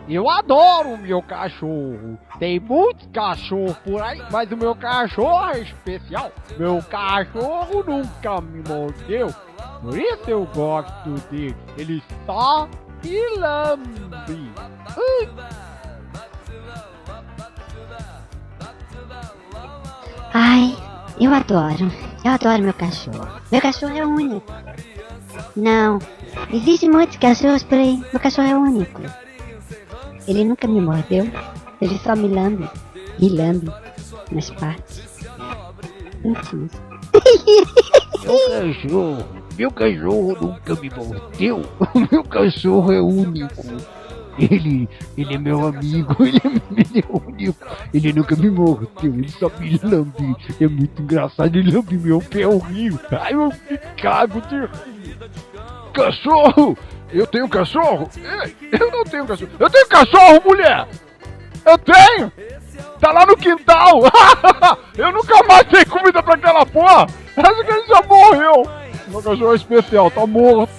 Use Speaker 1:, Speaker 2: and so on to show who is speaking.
Speaker 1: Eu adoro o meu cachorro. Tem muitos cachorros por aí, mas o meu cachorro é especial. Meu cachorro nunca me mordeu, por isso eu gosto dele. Ele só me lambe.
Speaker 2: Ai, eu adoro. Eu adoro meu cachorro. Meu cachorro é único. Não, existem muitos cachorros por aí. Meu cachorro é único. Ele nunca me mordeu. Ele só me lambe. Me lambe nas partes íntimas.
Speaker 1: Meu cachorro nunca me mordeu. O meu cachorro é único. Ele é meu amigo, ele é único. Ele nunca me mordeu, ele só me lambe. É muito engraçado, ele lambe meu pé horrível. Ai, eu me cago de rir. Cachorro! Eu tenho cachorro? Ei, eu não tenho cachorro. Eu tenho cachorro, mulher! Eu tenho! Tá lá no quintal! Eu nunca mais dei comida pra aquela porra! Acho que ele já morreu! Meu cachorro é especial, tá morto!